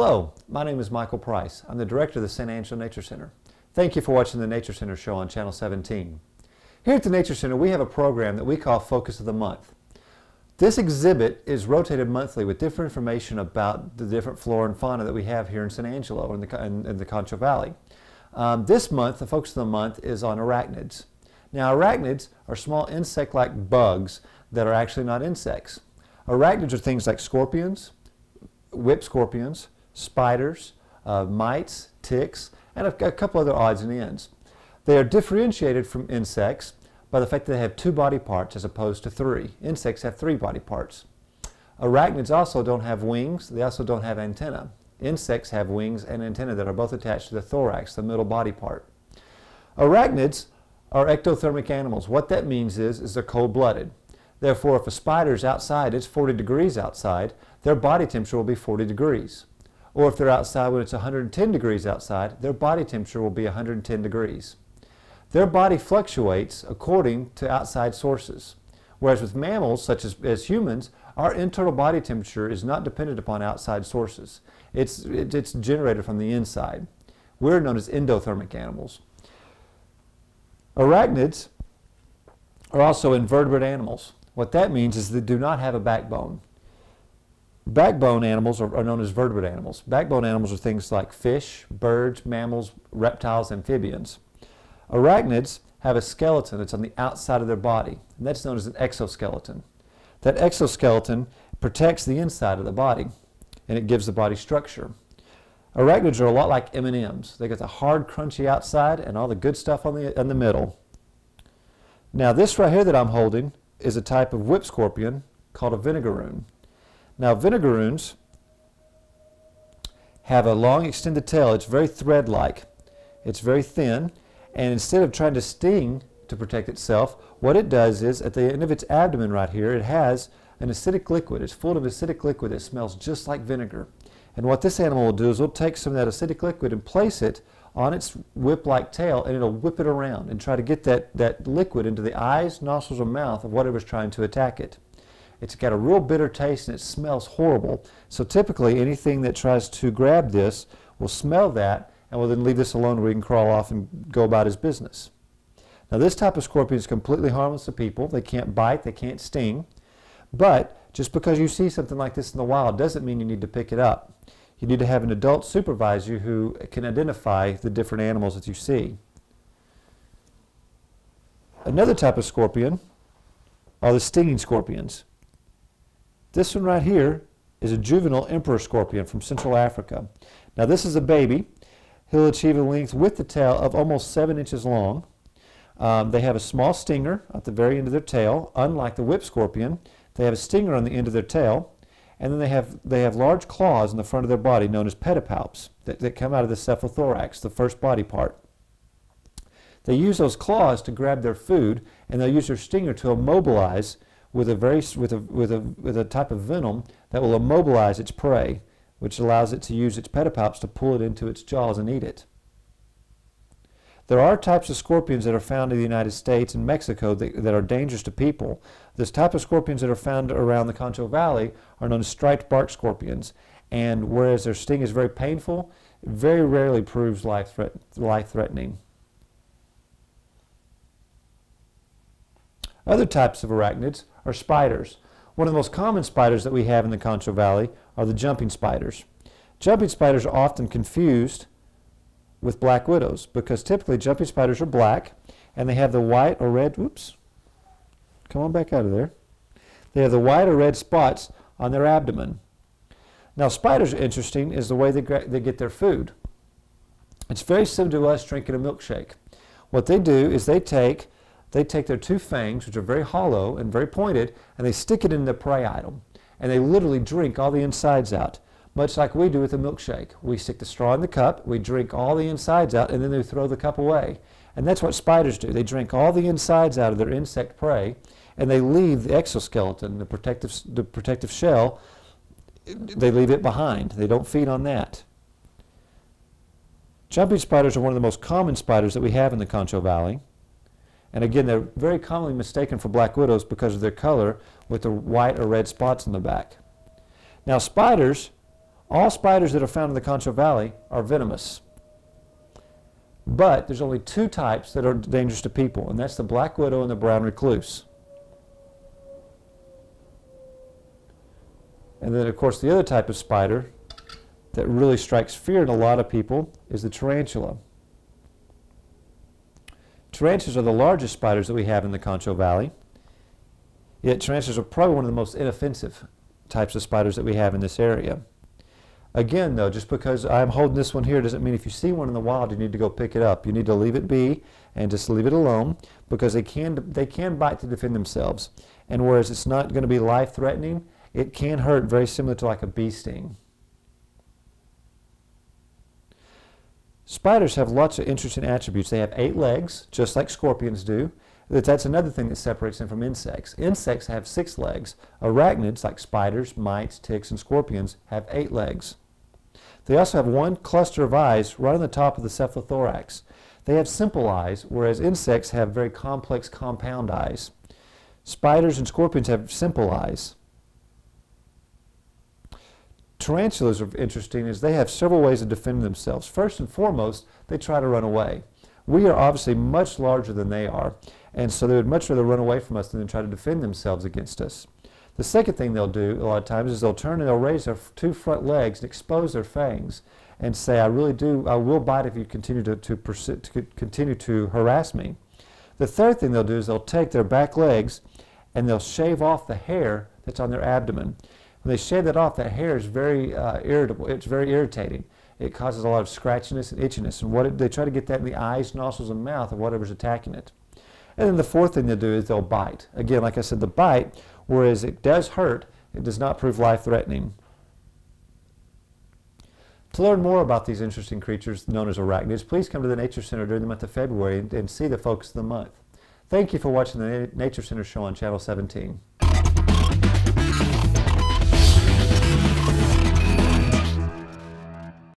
Hello, my name is Michael Price. I'm the director of the San Angelo Nature Center. Thank you for watching the Nature Center show on Channel 17. Here at the Nature Center, we have a program that we call Focus of the Month. This exhibit is rotated monthly with different information about the different flora and fauna that we have here in San Angelo in the Concho Valley. This month, the Focus of the Month is on arachnids. Now, arachnids are small insect-like bugs that are actually not insects. Arachnids are things like scorpions, whip scorpions, spiders, mites, ticks, and a couple other odds and ends. They are differentiated from insects by the fact that they have 2 body parts as opposed to 3. Insects have 3 body parts. Arachnids also don't have wings. They also don't have antennae. Insects have wings and antennae that are both attached to the thorax, the middle body part. Arachnids are ectothermic animals. What that means is they're cold-blooded. Therefore, if a spider is outside, it's 40 degrees outside, their body temperature will be 40 degrees. Or if they're outside when it's 110 degrees outside, their body temperature will be 110 degrees. Their body fluctuates according to outside sources. Whereas with mammals, such as humans, our internal body temperature is not dependent upon outside sources. It's generated from the inside. We're known as endothermic animals. Arachnids are also invertebrate animals. What that means is they do not have a backbone. Backbone animals are known as vertebrate animals. Backbone animals are things like fish, birds, mammals, reptiles, amphibians. Arachnids have a skeleton that's on the outside of their body, and that's known as an exoskeleton. That exoskeleton protects the inside of the body, and it gives the body structure. Arachnids are a lot like M&Ms. They got the hard, crunchy outside and all the good stuff on the middle. Now, this right here that I'm holding is a type of whip scorpion called a vinegaroon. Now, vinegaroons have a long extended tail. It's very thread-like. It's very thin, and instead of trying to sting to protect itself, what it does is at the end of its abdomen right here, it has an acidic liquid. It's full of acidic liquid that smells just like vinegar. And what this animal will do is it'll take some of that acidic liquid and place it on its whip-like tail, and it'll whip it around and try to get that liquid into the eyes, nostrils, or mouth of whatever's trying to attack it. It's got a real bitter taste and it smells horrible. So typically anything that tries to grab this will smell that and will then leave this alone where he can crawl off and go about his business. Now, this type of scorpion is completely harmless to people. They can't bite, they can't sting. But just because you see something like this in the wild doesn't mean you need to pick it up. You need to have an adult supervise you who can identify the different animals that you see. Another type of scorpion are the stinging scorpions. This one right here is a juvenile emperor scorpion from Central Africa. Now, this is a baby. He'll achieve a length with the tail of almost 7 inches long. They have a small stinger at the very end of their tail. Unlike the whip scorpion, they have a stinger on the end of their tail. And then they have large claws in the front of their body known as pedipalps that come out of the cephalothorax, the first body part. They use those claws to grab their food, and they'll use their stinger to immobilize with a type of venom that will immobilize its prey, which allows it to use its pedipalps to pull it into its jaws and eat it. There are types of scorpions that are found in the United States and Mexico that are dangerous to people. This type of scorpions that are found around the Concho Valley are known as striped bark scorpions, and whereas their sting is very painful, it very rarely proves life-threatening. Other types of arachnids are spiders. One of the most common spiders that we have in the Concho Valley are the jumping spiders. Jumping spiders are often confused with black widows because typically jumping spiders are black and they have the white or red, oops, come on back out of there. They have the white or red spots on their abdomen. Now, spiders are interesting is the way they get their food. It's very similar to us drinking a milkshake. What they do is they take their 2 fangs, which are very hollow and very pointed, and they stick it in the prey item. And they literally drink all the insides out, much like we do with a milkshake. We stick the straw in the cup, we drink all the insides out, and then they throw the cup away. And that's what spiders do. They drink all the insides out of their insect prey, and they leave the exoskeleton, the protective shell, they leave it behind. They don't feed on that. Jumping spiders are one of the most common spiders that we have in the Concho Valley. And again, they're very commonly mistaken for black widows because of their color with the white or red spots on the back. Now, spiders All spiders that are found in the Concho Valley are venomous. But there's only two types that are dangerous to people, and that's the black widow and the brown recluse. And then, of course, the other type of spider that really strikes fear in a lot of people is the tarantula. Tarantulas are the largest spiders that we have in the Concho Valley. Yet tarantulas are probably one of the most inoffensive types of spiders that we have in this area. Again, though, just because I'm holding this one here doesn't mean if you see one in the wild you need to go pick it up. You need to leave it be and just leave it alone, because they can bite to defend themselves. And whereas it's not going to be life-threatening, it can hurt very similar to like a bee sting. Spiders have lots of interesting attributes. They have 8 legs, just like scorpions do. That's another thing that separates them from insects. Insects have 6 legs. Arachnids, like spiders, mites, ticks, and scorpions, have 8 legs. They also have one cluster of eyes right on the top of the cephalothorax. They have simple eyes, whereas insects have very complex compound eyes. Spiders and scorpions have simple eyes. Tarantulas are interesting as they have several ways of defending themselves. First and foremost, they try to run away. We are obviously much larger than they are, and so they would much rather run away from us than try to defend themselves against us. The second thing they'll do a lot of times is they'll turn and they'll raise their 2 front legs and expose their fangs and say, I will bite if you continue to harass me. The third thing they'll do is they'll take their back legs and they'll shave off the hair that's on their abdomen. When they shave that off, that hair is very irritable. It's very irritating. It causes a lot of scratchiness and itchiness. And they try to get that in the eyes, nostrils, and mouth of whatever's attacking it. And then the fourth thing they'll do is they'll bite. Again, like I said, the bite, whereas it does hurt, it does not prove life-threatening. To learn more about these interesting creatures known as arachnids, please come to the Nature Center during the month of February and see the focus of the month. Thank you for watching the Nature Center show on Channel 17.